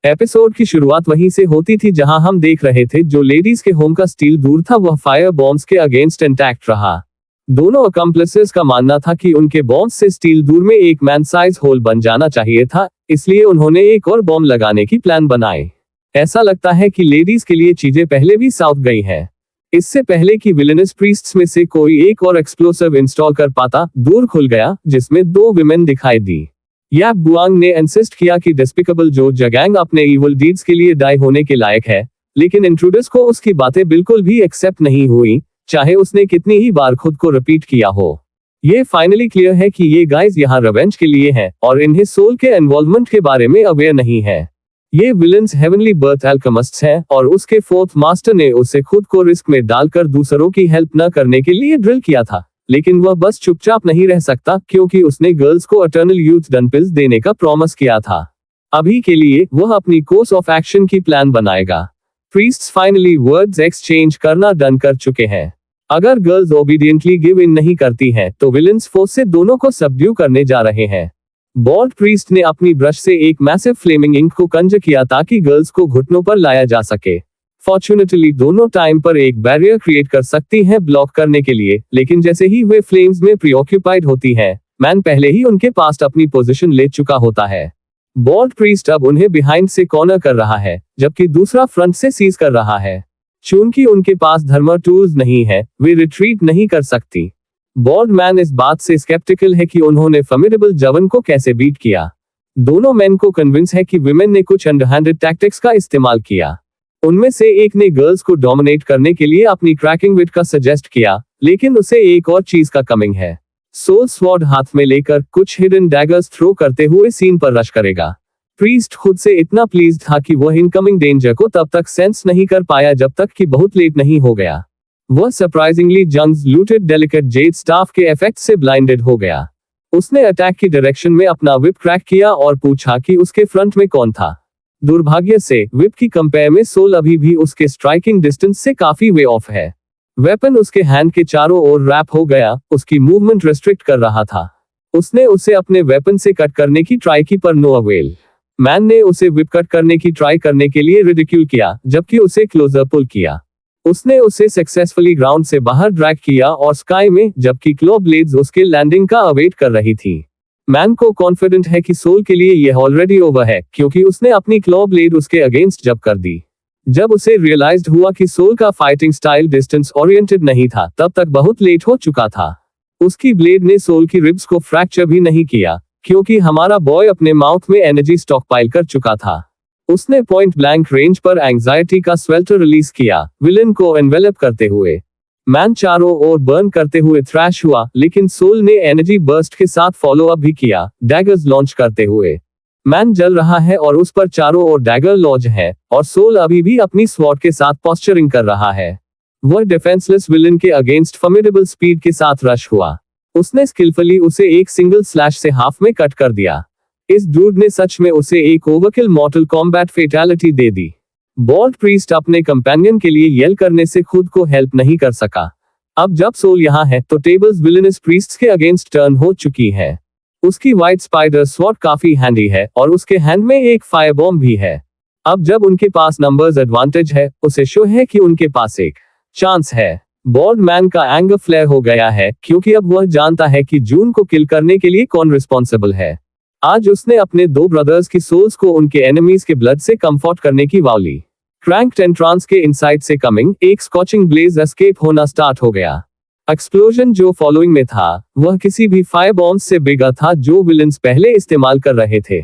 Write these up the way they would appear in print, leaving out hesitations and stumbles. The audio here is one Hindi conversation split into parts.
एपिसोड की शुरुआत वहीं से होती थी जहां हम देख रहे थे जो लेडीज के होम का स्टील दूर था वह फायर बॉम्ब्स के अगेंस्ट इंटैक्ट रहा। दोनों अकम्प्लिसेस का मानना था कि उनके बॉम्ब से स्टील दूर में एक मैन साइज होल बन जाना चाहिए था, इसलिए उन्होंने एक और बॉम्ब लगाने की प्लान बनाए। ऐसा लगता है कि लेडीज के लिए चीजें पहले भी साउथ गई हैं। इससे पहले कि विलेनस प्रीस्ट्स में से कोई एक और एक्सप्लोसिव इंस्टॉल कर पाता, दूर खुल गया जिसमें 2 विमेन दिखाई दी। याप बुआंग ने इंसिस्ट किया कि डिस्पिकेबल जो जगैंग अपने इवल डीड्स के लिए डाई होने के लायक है, लेकिन इंट्रूडर्स को उसकी बातें बिल्कुल भी एक्सेप्ट नहीं हुई, चाहे उसने कितनी ही बार खुद को रिपीट किया हो। ये फाइनली क्लियर है कि ये गाइज यहाँ रिवेंज के लिए हैं और इन्हें सोल के इन्वॉल्वमेंट के बारे में अवेयर नहीं है। ये विलन्स हेवनली बर्थ अल्केमिस्ट्स हैं और उसके 4th मास्टर ने उसे खुद को रिस्क में डालकर दूसरों की हेल्प न करने के लिए ड्रिल किया था, लेकिन वह बस चुपचाप नहीं रह सकता क्योंकि उसने गर्ल्स को इटर्नल यूथ डन पिल्स देने का प्रॉमिस किया था। अभी के लिए वह अपनी कोर्स ऑफ एक्शन की प्लान बनाएगा। प्रीस्ट्स फाइनली वर्ड्स एक्सचेंज करना डन कर चुके हैं। अगर गर्ल्स ओबीडियंटली गिव इन नहीं करती हैं तो विलन्स फोर्स से दोनों को सबड्यू करने जा रहे हैं। बॉल्ड प्रीस्ट ने अपनी ब्रश से एक मैसिव फ्लेमिंग इंक को कंजर किया ताकि गर्ल्स को घुटनों पर लाया जा सके। फॉर्चुनेटली दोनों टाइम पर एक बैरियर क्रिएट कर सकती हैं ब्लॉक करने के लिए, लेकिन जैसे ही वे फ्लेम्स में प्रीऑक्यूपाइड होती हैं, मैन पहले ही उनके पास अपनी पोजीशन ले चुका होता है। बॉल्ड प्रीस्ट अब उन्हें बिहाइंड से कॉर्नर कर रहा है, जबकि दूसरा फ्रंट से सीज कर रहा है। चूंकि उनके पास थर्मल टूल्स नहीं है, वे रिट्रीट नहीं कर सकती। बॉल्ड मैन इस बात से स्केप्टिकल है कि उन्होंने फॉर्मिडेबल जवन को कैसे बीट किया। दोनों मैन को कन्विंस है कि विमेन ने कुछ अंडरहैंडेड टैक्टिक्स का इस्तेमाल किया। उनमें से एक ने गर्ल्स को डोमिनेट करने के लिए अपनी क्रैकिंग विट का सजेस्ट किया, लेकिन उसे एक और चीज का कमिंग है। सोल स्वॉर्ड हाथ में लेकर कुछ हिडन डैगर्स थ्रो करते हुए सीन पर रश करेगा। प्रीस्ट खुद से इतना प्लीज था कि वह इनकमिंग डेंजर को तब तक सेंस नहीं कर पाया जब तक कि बहुत लेट नहीं हो गया। वह surprisingly jungs looted delicate jade staff के इफेक्ट से ब्लाइंडेड हो गया। उसने अटैक की डायरेक्शन में अपना विप क्रैक किया और पूछा कि उसके फ्रंट में कौन था। दुर्भाग्य से विप की कंपेयर में सोल अभी भी उसके स्ट्राइकिंग डिस्टेंस से काफी वे ऑफ है। वेपन उसके हैंड के चारों ओर रैप हो गया, उसकी मूवमेंट रेस्ट्रिक्ट कर रहा था। उसने उसे अपने वेपन से कट करने की ट्राई की पर नो अवेल। मैन ने उसे विप कट करने की ट्राई करने के लिए रिडिक्यूल किया, जबकि उसे क्लोजर पुल किया। उसने उसे सक्सेसफुली ग्राउंड से बाहर ड्रैग किया और स्काई में, जबकि क्लॉ ब्लेड्स उसके लैंडिंग का अवेट कर रही थी। मैन को कॉन्फिडेंट है कि सोल के लिए यह ऑलरेडी ओवर है, क्योंकि उसने अपनी क्लॉ ब्लेड उसके अगेंस्ट जब कर दी। जब उसे रियलाइज्ड हुआ कि सोल का फाइटिंग स्टाइल डिस्टेंस ओरिएंटेड नहीं था, तब तक बहुत लेट हो चुका था। उसकी ब्लेड ने सोल की रिब्स को फ्रैक्चर भी नहीं किया, क्योंकि हमारा बॉय अपने माउथ में एनर्जी स्टॉकपाइल कर चुका था। उसने पॉइंट ब्लैंक रेंज पर एंग्जाइटी का स्वेल्टर रिलीज किया, विलन को एनवेलप करते हुए। मैन चारों ओर बर्न करते हुए थ्रैश हुआ, लेकिन सोल ने एनर्जी बर्स्ट के साथ फॉलो अप भी किया, डैगर्स लॉन्च करते हुए। मैन जल रहा है और उस पर चारों ओर डैगर लॉन्च है, और सोल अभी भी अपनी स्वॉर्ड के साथ पोस्चरिंग कर रहा है। वह डिफेंसलेस विलन के अगेंस्ट फॉर्मिडेबल स्पीड के साथ रश हुआ। उसने स्किलफुली उसे एक सिंगल स्लैश से हाफ में कट कर दिया। इस डूड ने सच में उसे एक ओवरकिल मॉर्टल कॉम्बैट फेटालिटी दे दी। बॉल्ड प्रीस्ट अपने कंपेनियन के लिए येल करने से खुद को हेल्प नहीं कर सका। अब जब सोल यहाँ है तो टेबल्स विलेनस प्रीस्ट्स के अगेंस्ट टर्न हो चुकी है। उसकी व्हाइट स्पाइडर स्वॉर्ड काफी हैंडी है और उसके हैंड में एक फायर बॉम्ब भी है। अब जब उनके पास नंबर्स एडवांटेज है, उसे शो है कि उनके पास एक चांस है। बॉल्ड मैन का एंगर फ्लेयर हो गया है, क्योंकि अब वह जानता है कि जून को किल करने के लिए कौन रिस्पॉन्सिबल है। आज उसने अपने 2 ब्रदर्स की सोल्स को उनके एनिमीज के ब्लड से कंफर्ट करने की वाव ली। क्रैंक्ड एंट्रांस के इनसाइड से कमिंग एक स्कॉचिंग ब्लेज एस्केप होना स्टार्ट हो गया। एक्सप्लोजन जो फॉलोइंग में था, वह किसी भी फायर बॉम्ब से बिगा था जो विलन्स पहले इस्तेमाल कर रहे थे।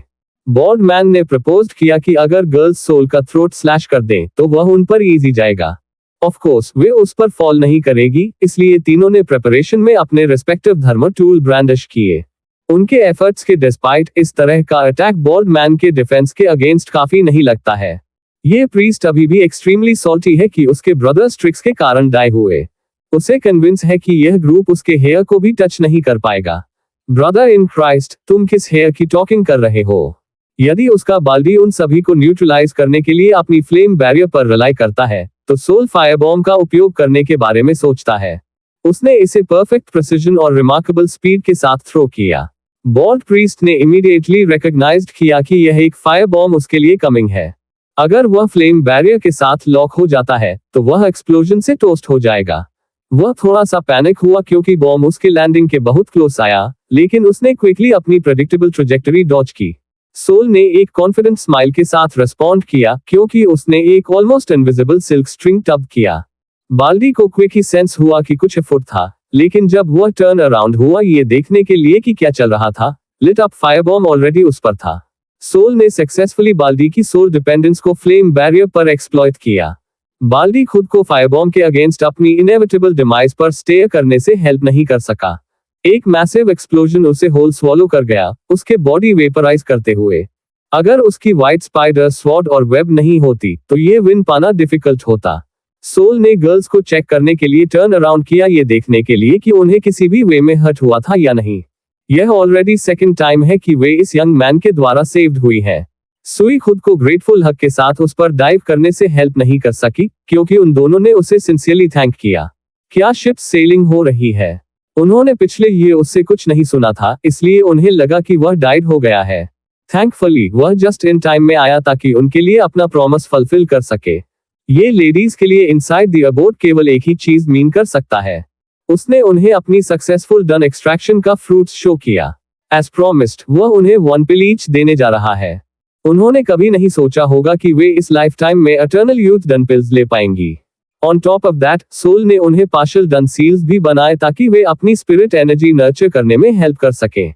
बॉल्ड मैन ने प्रपोज्ड किया कि अगर गर्ल्स सोल का थ्रोट स्लैश कर दें तो वह उन पर इजी जाएगा। ऑफ कोर्स वे उस पर फॉल नहीं करेगी, इसलिए तीनों ने प्रिपरेशन में अपने रिस्पेक्टिव थर्मल टूल ब्रांडिश किए। उनके एफर्ट्स के डिस्पाइट इस तरह का अटैक बॉल्ड मैन के डिफेंस के अगेंस्ट काफी नहीं लगता है। ये प्रीस्ट अभी भी एक्सट्रीमली सॉल्टी है कि उसके ब्रदर्स ट्रिक्स के कारण डाई हुए। उसे कन्विंस है कि यह ग्रुप उसके हेयर को भी टच नहीं कर पाएगा। ब्रदर इन क्राइस्ट, तुम किस हेयर की टॉकिंग कर रहे हो? यदि उसका बाल्डी उन सभी को न्यूट्रलाइज करने के लिए अपनी फ्लेम बैरियर पर रिलाई करता है, तो सोल फायर बॉम्ब का उपयोग करने के बारे में सोचता है। उसने इसे परफेक्ट प्रिसिजन और रिमार्केबल स्पीड के साथ थ्रो किया। बॉल्ड प्रीस्ट ने इमीडिएटली रिकॉग्नाइज्ड किया कि यह एक फायर बॉम्ब उसके लिए कमिंग है। अगर वह फ्लेम बैरियर के साथ लॉक हो जाता है तो वह एक्सप्लोजन से टोस्ट हो जाएगा। वह थोड़ा सा पैनिक हुआ क्योंकि बॉम्ब उसके लैंडिंग के बहुत क्लोज आया, लेकिन उसने क्विकली अपनी प्रेडिक्टेबल ट्रैजेक्टरी डॉज की। सोल ने एक कॉन्फिडेंट स्माइल के साथ रिस्पॉन्ड किया क्योंकि उसने एक almost invisible silk string tub किया। बाल्डी को क्विक ही सेंस हुआ कि कुछ एफर्ट था, लेकिन जब वह टर्न अराउंड हुआ ये देखने के लिए कि क्या चल रहा था, lit up fire bomb already उस पर था। सोल ने सक्सेसफुली बाल्डी की सोल डिपेंडेंस को फ्लेम बैरियर पर एक्सप्लॉइट किया। बाल्डी खुद को फायर बॉम्ब के अगेंस्ट अपनी इनएविटेबल डिमाइस पर स्टे करने से हेल्प नहीं कर सका। एक मैसिव एक्सप्लोजन उसे होल स्वॉलो कर गया, उसके बॉडी वेपराइज करते हुए। अगर उसकी व्हाइट स्पाइडर स्वॉर्ड और वेब नहीं होती तो ये विन पाना डिफिकल्ट होता। सोल ने गर्ल्स को चेक करने के लिए टर्न अराउंड किया, ये देखने के लिए कि उन्हें किसी भी वे में हर्ट हुआ था या नहीं। यह ऑलरेडी सेकंड टाइम है कि वे इस यंग मैन के द्वारा सेव्ड हुई है। सुई खुद को ग्रेटफुल हक के साथ उस पर डाइव करने से हेल्प नहीं कर सकी क्योंकि उन दोनों ने उसे सिंसियरली थैंक किया। क्या शिप सेलिंग हो रही है? उन्होंने पिछले ये उससे कुछ नहीं सुना था, इसलिए उन्हें लगा कि वह डाइड हो गया है। थैंकफुली वह जस्ट इन टाइम में आया ताकि उनके लिए अपना प्रॉमिस फुलफिल कर सके। ये लेडीज के लिए इनसाइड द अबोर्ड केवल एक ही चीज मीन कर सकता है। उसने उन्हें अपनी सक्सेसफुल डन एक्सट्रैक्शन का फ्रूट्स शो किया। एज प्रॉमिस्ड वह उन्हें 1 पिल ईच देने जा रहा है। उन्होंने कभी नहीं सोचा होगा कि वे इस लाइफ टाइम में एटर्नल यूथ डन पिल्स ले पाएंगी। On top of that Sol ने उन्हें पार्शियल डन सील्स भी बनाए ताकि वे अपनी स्पिरिट एनर्जी नर्चर करने में हेल्प कर सके।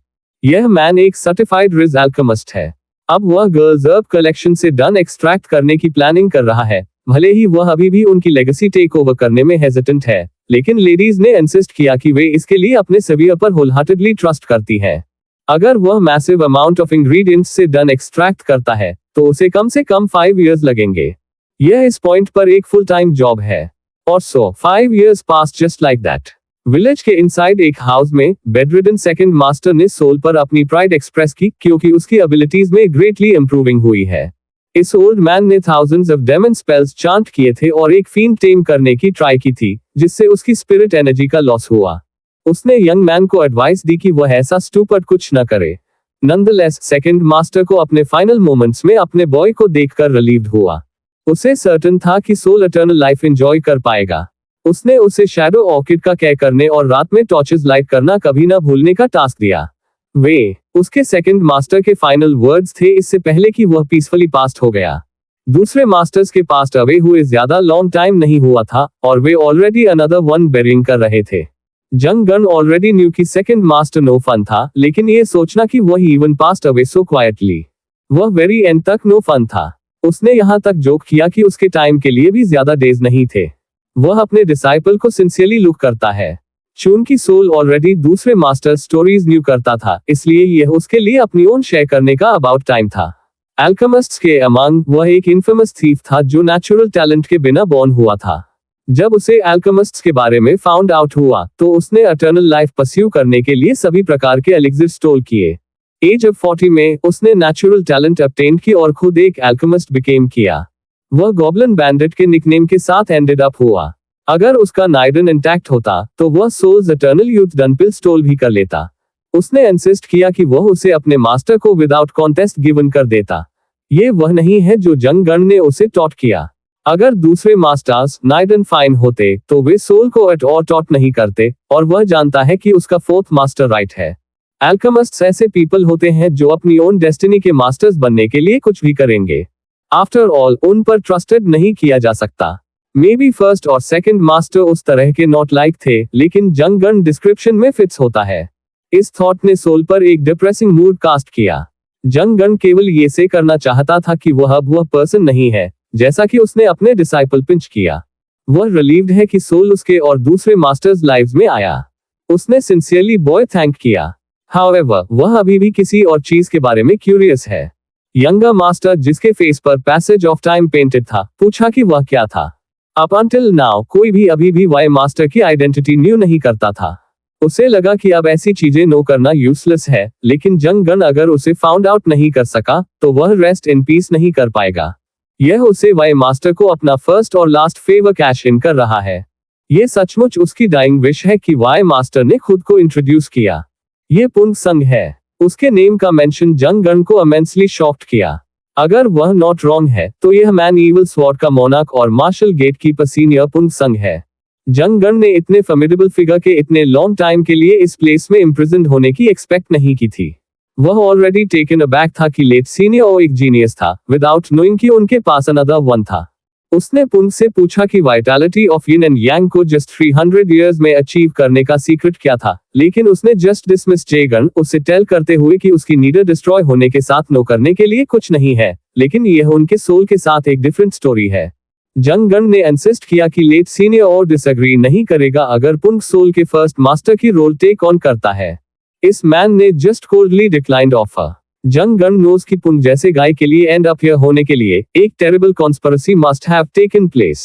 यह मैन एक सर्टिफाइड रिज अल्केमिस्ट है। अब वह गर्ल्स अर्ब कलेक्शन से डन एक्सट्रैक्ट करने की प्लानिंग कर रहा है। भले ही वह अभी भी उनकी लेगेसी टेक ओवर करने में हेजिटेंट है, लेकिन लेडीज ने इंसिस्ट किया कि वे इसके लिए अपने सवियर पर होलहार्टेडली ट्रस्ट करती है। अगर वह मैसिव अमाउंट ऑफ इंग्रेडिएंट्स से डन एक्सट्रैक्ट करता है तो उसे कम से कम 5 इयर्स लगेंगे। यह इस पॉइंट पर एक फुल टाइम जॉब है। और सो 5 years pass just like that. Village के इनसाइड एक हाउस में बेडरिडन सेकंड मास्टर ने सोल पर अपनी प्राइड एक्सप्रेस की क्योंकि उसकी एबिलिटीज में ग्रेटली इंप्रूविंग हुई है। इस ओल्ड मैन ने thousands of demon spells chant किए थे और एक फीन टेम करने की ट्राई की थी, जिससे उसकी स्पिरिट एनर्जी का लॉस हुआ। उसने यंग मैन को एडवाइस दी कि वह ऐसा स्टूपिड कुछ न करे। नंदलेस सेकंड मास्टर को अपने फाइनल मोमेंट्स में अपने बॉय को देखकर रिलीव्ड हुआ। उसे सर्टेन था कि सोल इटर्नल लाइफ एंजॉय कर पाएगा। उसने उसे शैडो ऑर्किड का केयर करने और रात में टॉर्चेस लाइट करना कभी न भूलने का टास्क दिया। वे उसके सेकंड मास्टर के फाइनल वर्ड्स थे इससे पहले कि वह पीसफुली पास्ट हो गया। दूसरे मास्टर्स के पास्ट अवे हुए ज्यादा लॉन्ग टाइम नहीं हुआ था और वे ऑलरेडी अनदर वन बेरिंग कर रहे थे। जंग गन ऑलरेडी न्यू की सेकंड मास्टर नो फन था, लेकिन ये सोचना कि वह even passed away so quietly, वह वेरी एंड तक नो फन था। उसने यहाँ तक जोक किया कि उसके टाइम के लिए भी ज्यादा डेज नहीं थे। वह अपने डिसाइपल को सिंसियरली लुक करता है। चूंकि सोल ऑलरेडी दूसरे मास्टर स्टोरीज न्यू करता था, इसलिए यह उसके लिए अपनी ओन शेयर करने का अबाउट टाइम था। अल्केमिस्ट्स के अमंग वह एक इन्फेमस थीफ था जो नेचुरल टैलेंट के बिना बॉर्न हुआ था। जब उसे अल्केमिस्ट्स के बारे में फाउंड आउट हुआ तो उसने एटर्नल लाइफ परस्यू करने के लिए सभी प्रकार के एलिक्सिर स्टोल किए। एज ऑफ 40 में उसने नेचुरल टैलेंट ऑब्टेन की और खुद एक अल्केमिस्ट बिकेम किया। वह गॉब्लिन बैंडिट के निकनेम के साथ एंडेड अप हुआ। अगर उसका नाइडन इंटैक्ट होता तो वह सोल्स एटर्नल यूथ डन पिल स्टोल भी कर लेता। उसने इंसिस्ट किया कि वह उसे अपने मास्टर को विदाउट कॉन्टेस्ट गिवन कर देता। ये वह नहीं है जो जंग गन ने उसे टॉट किया। अगर दूसरे मास्टर्स नाइडन फाइन होते तो वे सोल को एट और टॉट नहीं करते, और वह जानता है कि उसका फोर्थ मास्टर राइट है। अल्केमिस्ट्स ऐसे पीपल होते हैं जो अपनी ओन डेस्टिनी के मास्टर्स बनने के लिए कुछ भी करेंगे। आफ्टर ऑल उन पर ट्रस्टेड नहीं किया जा सकता। मे बी फर्स्ट और सेकंड मास्टर उस तरह के नॉट लाइक थे, लेकिन जंग गन डिस्क्रिप्शन में फिट्स होता है। इस थॉट ने सोल पर एक डिप्रेसिंग मूड कास्ट किया। जंग गन केवल ये से करना चाहता था कि वह अब वह पर्सन नहीं है जैसा कि उसने अपने डिसाइपल पिंच किया। वह रिलीव्ड है कि सोल उसके और दूसरे मास्टर्स लाइव्स में आया। उसने सिंसियरली बॉय थैंक किया। हाउएवर वह अभी भी किसी और चीज के बारे में क्यूरियस है। यंगर मास्टर जिसके फेस पर पैसेज ऑफ टाइम पेंटेड था पूछा कि वह क्या था। अप अंटिल नाउ कोई भी अभी भी वाई मास्टर की आइडेंटिटी न्यू नहीं करता था। उसे लगा कि अब ऐसी चीजें नो करना यूजलेस है, लेकिन जंग गन अगर उसे फाउंड आउट नहीं कर सका तो वह रेस्ट इन पीस नहीं कर पाएगा। यह उसे वाई मास्टर को अपना फर्स्ट और लास्ट फेवर कैश इन कर रहा है। यह सचमुच उसकी डाइंग विश है कि वाई मास्टर ने खुद को इंट्रोड्यूस किया। यह पुंग संग है। उसके नेम का मेंशन जंग गन को इमेंसली शॉक्ड किया। अगर वह नॉट रॉन्ग है तो यह मैन ईवल स्वॉर्ड का मोनार्क और मार्शल गेटकीपर सीनियर पुंग संग है। जंग गन ने इतने फॉर्मिडेबल फिगर के इतने लॉन्ग टाइम के लिए इस प्लेस में इम्प्रिजन्ड होने की एक्सपेक्ट नहीं की थी। वह ऑलरेडी टेकन अबैक था कि लेट सीनियर और एक जीनियस था, विदाउट नोइंग कि उनके पास अनदर वन था। उसने पुंग से पूछा कि vitality of yin and yang को जस्ट 300 इयर्स में अचीव करने का सीक्रेट क्या था, लेकिन उसने जस्ट डिसमिस जे गन, उसे टेल करते हुए कि उसकी नीडर डिस्ट्रॉय होने के साथ नो करने के लिए कुछ नहीं है, लेकिन यह उनके सोल के साथ एक डिफरेंट स्टोरी है। जंग गन ने इंसिस्ट किया कि लेट सीनियर और डिसएग्री नहीं करेगा अगर पुंग सोल के फर्स्ट मास्टर की रोल टेक ऑन करता है। इस मैन ने जस्ट कोल्डली डिक्लाइंड ऑफर। जंग गन नोज की पुंग जैसे गाय के लिए एंड अप हियर होने के लिए एक terrible conspiracy must have taken place.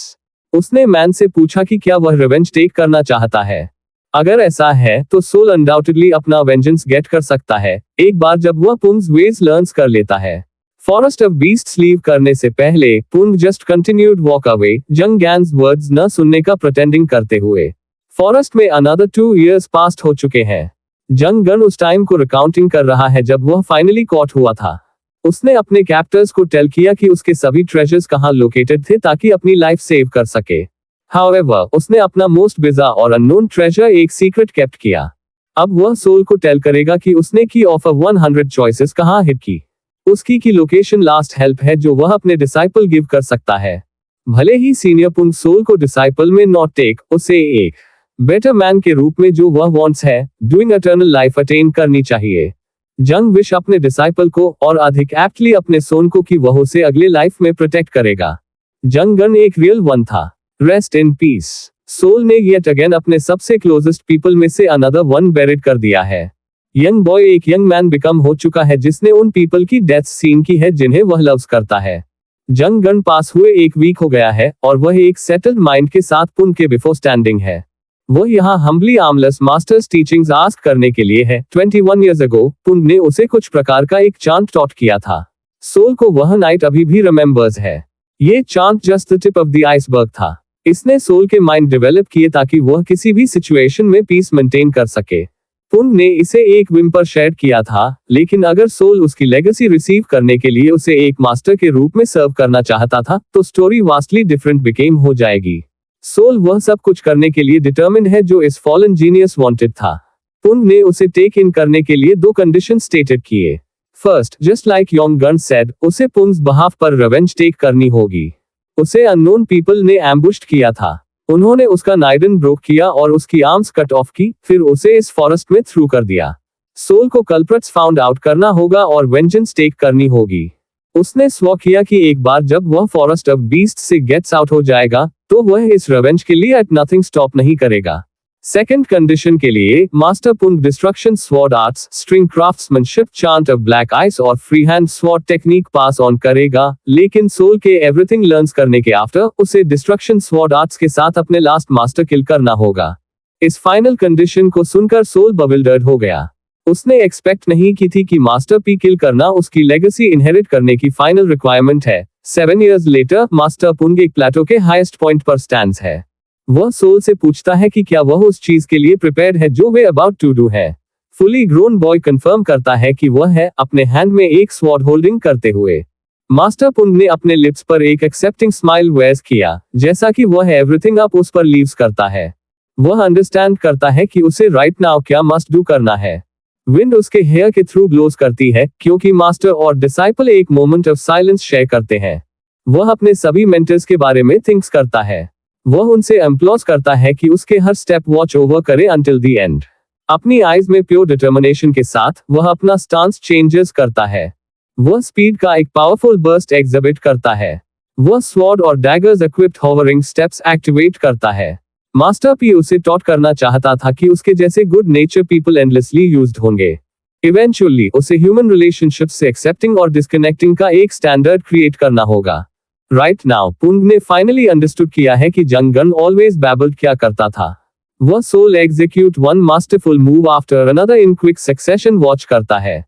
उसने मैन से पूछा कि क्या वह रिवेंज टेक करना चाहता है। अगर ऐसा है तो सोल अनडाउटेडली अपना वेंजेंस गेट कर सकता है, एक बार जब वह पुंग्स वेज लर्न्स कर लेता है। फॉरेस्ट ऑफ बीस्ट्स लीव करने से पहले पुंग जस्ट कंटिन्यूड वॉक अवे, जंग गैन्स वर्ड्स न सुनने का प्रिटेंडिंग करते हुए। फॉरेस्ट में अनदर 2 years पास्ट हो चुके हैं। जंग गन उस टाइम को रिकाउंटिंग कर रहा है जब वह फाइनली कॉट हुआ था। उसने अपने कैप्टर्स को टेल किया कि उसके सभी ट्रेजर्स कहां लोकेटेड थे ताकि अपनी लाइफ सेव कर सके। हाउएवर, उसने अपना मोस्ट बिजार और अननोन ट्रेजर एक सीक्रेट केप्ट किया। अब वह सोल को टेल करेगा कि उसने की ऑफ 100 चॉइसेस कहां हिट की। उसकी की लोकेशन लास्ट हेल्प है जो वह अपने डिसाइपल गिव कर सकता है। भले ही सीनियर पुंग सोल को डिसाइपल में नॉट टेक, उसे एक बेटर मैन के रूप में जो वह वांट्स है, डूइंग इटर्नल लाइफ अटेन करनी चाहिए। जंग विश अपने डिसाइपल को और अधिक एप्टली अपने सोन को कि वह उसे अगले लाइफ में प्रोटेक्ट करेगा। जंग गन एक रियल वन था। Rest in peace. सोल ने येट अगेन अपने सबसे क्लोजेस्ट पीपल में से अनदर वन बेरिड कर दिया है। यंग बॉय एक यंग मैन बिकम हो चुका है जिसने उन पीपल की डेथ सीन की है जिन्हें वह लव्स करता है। जंग गन पास हुए 1 वीक हो गया है और वह एक सेटल्ड माइंड के साथ पुंग के बिफोर स्टैंडिंग है। वो यहाँ humbly armless master's teachings ask करने के लिए है। 21 years ago, पुंग ने उसे कुछ प्रकार का एक चांट टॉट किया था। सोल को वह नाइट अभी भी रिमेंबर्स है। ये chant just the tip of the iceberg था। इसने सोल के माइंड डेवलप किए ताकि वह किसी भी सिचुएशन में पीस मेंटेन कर सके। पुंग ने इसे एक विम्पर शेयर किया था, लेकिन अगर सोल उसकी लेगेसी रिसीव करने के लिए उसे एक मास्टर के रूप में सर्व करना चाहता था तो स्टोरी वास्टली डिफरेंट बिकेम हो जाएगी। सोल वह सब कुछ करने के लिए डिटर्मिन्ड है जो इस फॉलन जीनियस वांटेड था। पुंग ने उसे टेक इन करने के लिए 2 कंडीशन स्टेटेड किए। First, just like young gun said, उसे पुंग्स बहाफ पर रिवेंज टेक करनी होगी। उसे अननोन पीपल ने एम्बुश्ड किया था। उन्होंने उसका नाइडन ब्रोक किया और उसकी आर्म्स कट ऑफ की, फिर उसे इस फॉरेस्ट में थ्रू कर दिया। सोल को कल्प्रिट्स फाउंड आउट करना होगा और वेंजेंस टेक करनी होगी। उसने स्वॉ किया कि एक बार जब वह फॉरेस्ट ऑफ बीस्ट से गेट्स आउट हो जाएगा तो वह इस रिवेंज के लिए एट नथिंग स्टॉप नहीं करेगा। सेकंड कंडीशन के लिए master Pung destruction sword arts, string craftsmanship, chant of black ice और free hand sword technique pass on करेगा, लेकिन सोल के एवरीथिंग लर्न्स करने के आफ्टर उसे डिस्ट्रक्शन स्वॉर्ड आर्ट्स के साथ अपने लास्ट मास्टर किल करना होगा। इस फाइनल कंडीशन को सुनकर सोल बविल्डर्ड हो गया। उसने एक्सपेक्ट नहीं की थी कि मास्टर पी किल करना उसकी लेगेसी इनहेरिट करने की फाइनल रिक्वायरमेंट है। 7 years लेटर मास्टर पुंग एक प्लेटो के हाईएस्ट पॉइंट पर स्टैंड्स है। वह सोल से पूछता है कि क्या वह उस चीज के लिए प्रिपेयर्ड है जो वे अबाउट टू डू है। फुली ग्रोन बॉय कंफर्म करता है कि वह है, अपने हैंड में एक स्वॉर्ड होल्डिंग करते हुए। मास्टर पुंग ने अपने लिप्स पर एक एक्सेप्टिंग स्माइल वेस किया, जैसा कि वह एवरीथिंग अप उस पर लीव्स करता है। वह अंडरस्टैंड करता है कि उसे राइट नाउ क्या मस्ट डू करना है। विंड उसके हेयर के थ्रू ब्लोज करती है क्योंकि मास्टर और डिसाइपल एक मोमेंट ऑफ साइलेंस शेयर करते हैं। वह अपने सभी मेंटर्स के बारे में थिंक्स करता है। वह उनसे एम्प्लॉज करता है कि उसके हर स्टेप वॉच ओवर करे अंटिल द एंड। अपनी आईज में प्योर डिटर्मिनेशन के साथ वह अपना स्टांस चेंजेस करता है। वह स्पीड का एक पावरफुल बर्स्ट एग्जिबिट करता है। वह स्वॉर्ड और daggers equipped hovering steps activate करता है। मास्टर पी उसे टॉट करना चाहता था कि उसके जैसे good nature people endlessly used होंगे। इवेंचुअली उसे ह्यूमन रिलेशनशिप से एक्सेप्टिंग और डिस्कनेक्टिंग का एक स्टैंडर्ड क्रिएट करना होगा। राइट नाउ पुंग ने फाइनली अंडरस्टूड किया है कि जंग गन ऑलवेज बैबल्ड क्या करता था। वह Sol execute one masterful move after another in quick succession watch करता है।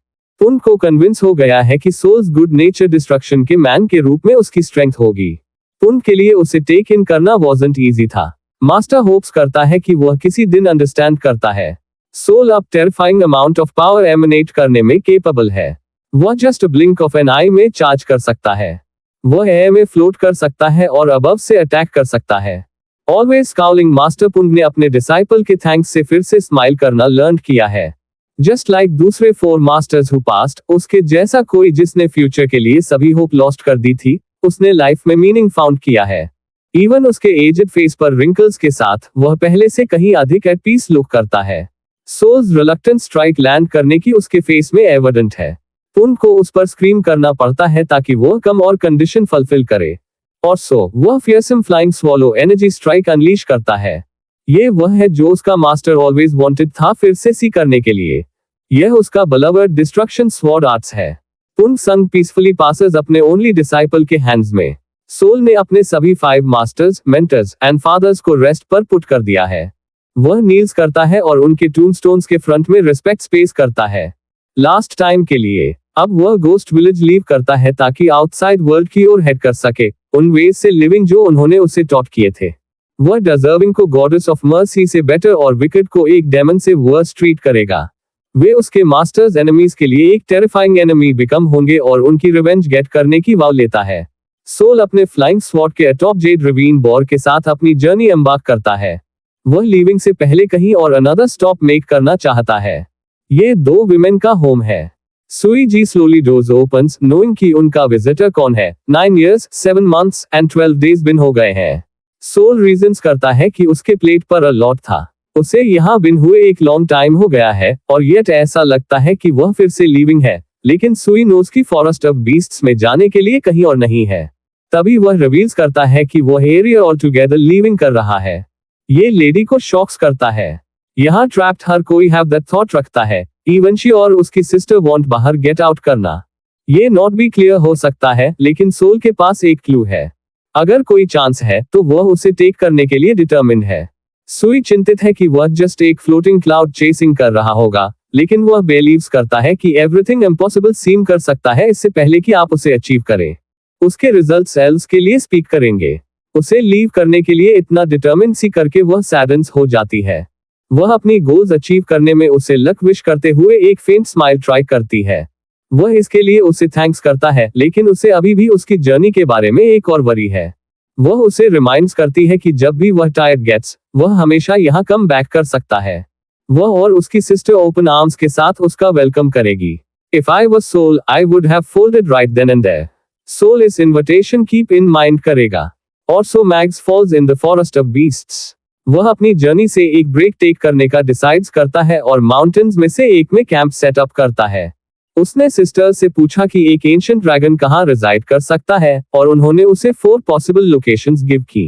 पुंग को कन्विंस हो गया है कि सोल्स गुड नेचर डिस्ट्रक्शन के मैन के रूप में उसकी स्ट्रेंथ होगी। पुंग के लिए उसे टेक इन करना वॉजंट ईजी था। मास्टर होप्स करता है कि वह किसी दिन अंडरस्टैंड करता है। सोल अब terrifying amount of power eminent करने में केपेबल है। वह जस्ट ब्लिंक ऑफ एन आई में चार्ज कर सकता है। वह एयर में फ्लोट कर सकता है और अबव से अटैक कर सकता है। ऑलवेज स्काउलिंग मास्टर पुंग ने अपने डिसाइपल के थैंक्स से फिर से स्माइल करना लर्न किया है। जस्ट लाइक दूसरे 4 मास्टर्स हु पास्ट, उसके जैसा कोई जिसने फ्यूचर के लिए सभी होप लॉस्ट कर दी थी, उसने लाइफ में मीनिंग फाउंड किया है। इवन उसके एजेड फेस पर रिंकल्स के साथ वह पहले से कहीं अधिक एट पीस लुक करता है। सोल्स रिलक्टेंट स्ट्राइक लैंड करने की उसके फेस में एविडेंट है। पुंग को उस पर स्क्रीम करना पड़ता है ताकि वह कम और कंडीशन फुलफिल करे। और सो वह fearsome flying swallow energy strike unleash करता है। ये वह है जो उसका मास्टर ऑलवेज वांटेड था फिर से सी करने के लिए। यह उसका बेलवड डिस्ट्रक्शन स्वॉर्ड आर्ट्स है। पुंग संग पीसफुली पासेस अपने ओनली डिसाइपल के हैंड्स में। सोल ने अपने सभी 5 मास्टर्स, मेंटर्स एंड फादर्स को रेस्ट पर पुट कर दिया है। वह नील्स करता है और उनके टूमस्टोन्स के फ्रंट में रिस्पेक्ट स्पेस करता है। लास्ट टाइम के लिए अब वह गोस्ट विलेज लीव करता है ताकि आउटसाइड वर्ल्ड की ओर हेड कर सके, उन वेज से लिविंग जो उन्होंने उसे टॉट किए थे। वह डिजर्विंग को गॉडेस ऑफ मर्सी से बेटर और विकेट को एक डेमन से वर्स ट्रीट करेगा। वे उसके मास्टर्स एनिमीज के लिए एक टेरिफाइंग एनिमी बिकम होंगे और उनकी रिवेंज गेट करने की वाव लेता है। सोल अपने फ्लाइंग स्वॉर्ड के अटॉप जेड रवीन बॉर के साथ अपनी जर्नी एम्बार्क करता है। वह लीविंग से पहले कहीं और अनदर स्टॉप मेक करना चाहता है। ये 2 विमेन का होम है। सुई जी स्लोली डोर्स ओपन्स नोइंग कि उनका विजिटर कौन है। 9 years, 7 months and 12 days बिन हो गए हैं। सोल रीजंस करता है कि उसके प्लेट पर अ लॉट था। उसे यहाँ बिन हुए एक लॉन्ग टाइम हो गया है और येट ऐसा लगता है कि वह फिर से लीविंग है, लेकिन सुई नोज की फॉरेस्ट ऑफ बीस्ट्स में जाने के लिए कहीं और नहीं है। तभी वह रिवील्स करता है कि वह एरिया ऑल टुगेदर लीविंग कर रहा है। ये लेडी को शॉक्स करता है। यहाँ ट्रैप्ड हर कोई हैव दैट थॉट रखता है, इवन शी और उसकी सिस्टर वांट बाहर गेट आउट करना। ये नॉट भी क्लियर हो सकता है, लेकिन सोल के पास एक क्लू है। अगर कोई चांस है तो वह उसे टेक करने के लिए डिटर्मिन्ड है। सुई चिंतित है कि वह जस्ट एक फ्लोटिंग क्लाउड चेसिंग कर रहा होगा, लेकिन वह बिलीव्स करता है कि एवरीथिंग इम्पॉसिबल सीम कर सकता है इससे पहले कि आप उसे अचीव करें। उसके रिजल्ट्स एल्स के लिए स्पीक करेंगे। उसे लीव करने के लिए इतना डिटर्मिन सी करके वह सैडन्स हो जाती है। वह अपनी गोल्स अचीव करने में उसे लक विश करते हुए एक फेंट स्माइल ट्राई करती है। वह इसके लिए उसे थैंक्स करता है, लेकिन उसे अभी भी उसकी जर्नी के बारे में एक और वरी है। वह उसे रिमाइंड्स करती है कि जब भी वह टायर्ड गेट्स, वह हमेशा यहाँ कम बैक कर सकता है। वह और उसकी सिस्टर ओपन आर्म्स के साथ उसका वेलकम करेगी। If I was Sol I would have folded right then and there. Sol इस इन्विटेशन कीप इन माइंड करेगा। और so Mags falls in the forest of beasts. वह अपनी जर्नी से एक ब्रेक टेक करने का डिसाइड्स करता है और माउंटेन्स में से एक में कैंप सेटअप करता है। उसने सिस्टर से पूछा कि एक एंशिएंट ड्रैगन कहाँ रिजाइड कर सकता है, और उन्होंने उसे 4 पॉसिबल लोकेशंस गिव की।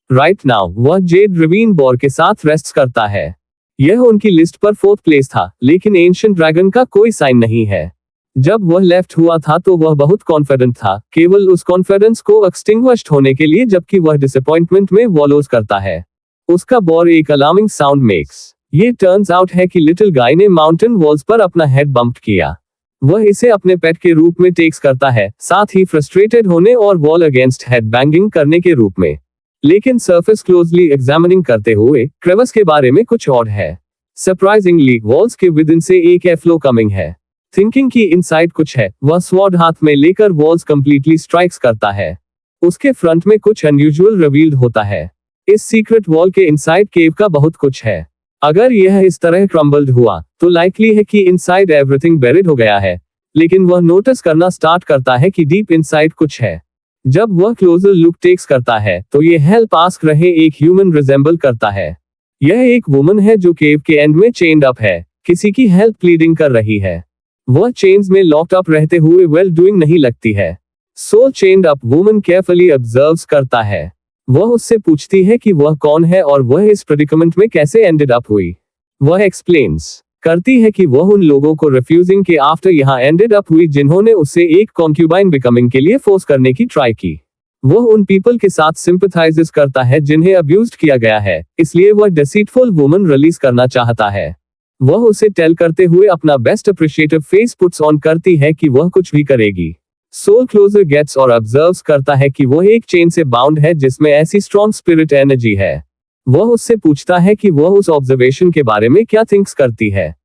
राइट नाउ वह जेड रवीन बॉर के साथ रेस्ट करता है। यह उनकी लिस्ट पर 4th प्लेस था, लेकिन एंशिएंट ड्रैगन का कोई साइन नहीं है। जब वह लेफ्ट हुआ था तो वह बहुत कॉन्फिडेंट था, केवल उस कॉन्फिडेंस को एक्सटिंग्विश्ड होने के लिए जबकि वह डिसअपॉइंटमेंट में वॉलोज करता है। उसका बॉर एक अलार्मिंग साउंड मेक्स। ये टर्न्स आउट है कि लिटिल गाय ने माउंटेन वॉल्स पर अपना हेड बम्प किया। वह इसे अपने पेट के रूप में टेक्स करता है, साथ ही फ्रस्ट्रेटेड होने और वॉल अगेंस्ट हेड बैंगिंग करने के रूप में। लेकिन सरफेस क्लोजली एग्जामिनिंग करते हुए क्रेविस के बारे में कुछ और है। सरप्राइजिंगली वॉल्स के विद इन से एक एफ्लो कमिंग है। थिंकिंग की इनसाइड कुछ है। वह स्वॉर्ड हाथ में लेकर वॉल्स कंप्लीटली स्ट्राइक्स करता है। उसके फ्रंट में कुछ अनयूजुअल रिवील्ड होता है। इस सीक्रेट वॉल के इनसाइड केव का बहुत कुछ है। अगर यह इस तरह क्रम्बल्ड हुआ तो लाइकली है कि इनसाइड एवरीथिंग बेरिड हो गया है, लेकिन वह नोटिस करना स्टार्ट करता है कि डीप इनसाइड कुछ है। जब वह क्लोजर लुक टेक्स करता है तो ये हेल्प आस्क रहे एक ह्यूमन रिजेंबल करता है। यह एक वुमन है जो केव के एंड में चेन्ड अप है, किसी की हेल्प प्लीडिंग कर रही है। वह चेन्स में लॉक्ड अप रहते हुए वेल डूइंग नहीं लगती है। Sol chained up woman carefully observes करता है। वह उससे पूछती है कि वह कौन है और वह इस प्रेडिकमेंट में कैसे एंडेड अप हुई। वह एक्सप्लेन्स करती है कि वह उन लोगों को रिफ्यूजिंग के आफ्टर यहाँ एंडेड अप हुई जिन्होंने उसे एक कॉन्क्यूबाइन बिकमिंग के लिए फोर्स करने की ट्राई की। वह उन पीपल के साथ सिंपथाइजेस करता है जिन्हें अब्यूज्ड किया गया है, इसलिए वह डिसीटफुल वुमन रिलीज करना चाहता है। वह उसे टेल करते हुए अपना best appreciative face puts on करती है कि वह कुछ भी करेगी। सोल क्लोजर गेट्स और ऑब्जर्व्स करता है कि वह एक चेन से बाउंड है जिसमें ऐसी स्ट्रॉन्ग स्पिरिट एनर्जी है। वह उससे पूछता है कि वह उस ऑब्जर्वेशन के बारे में क्या थिंक्स करती है।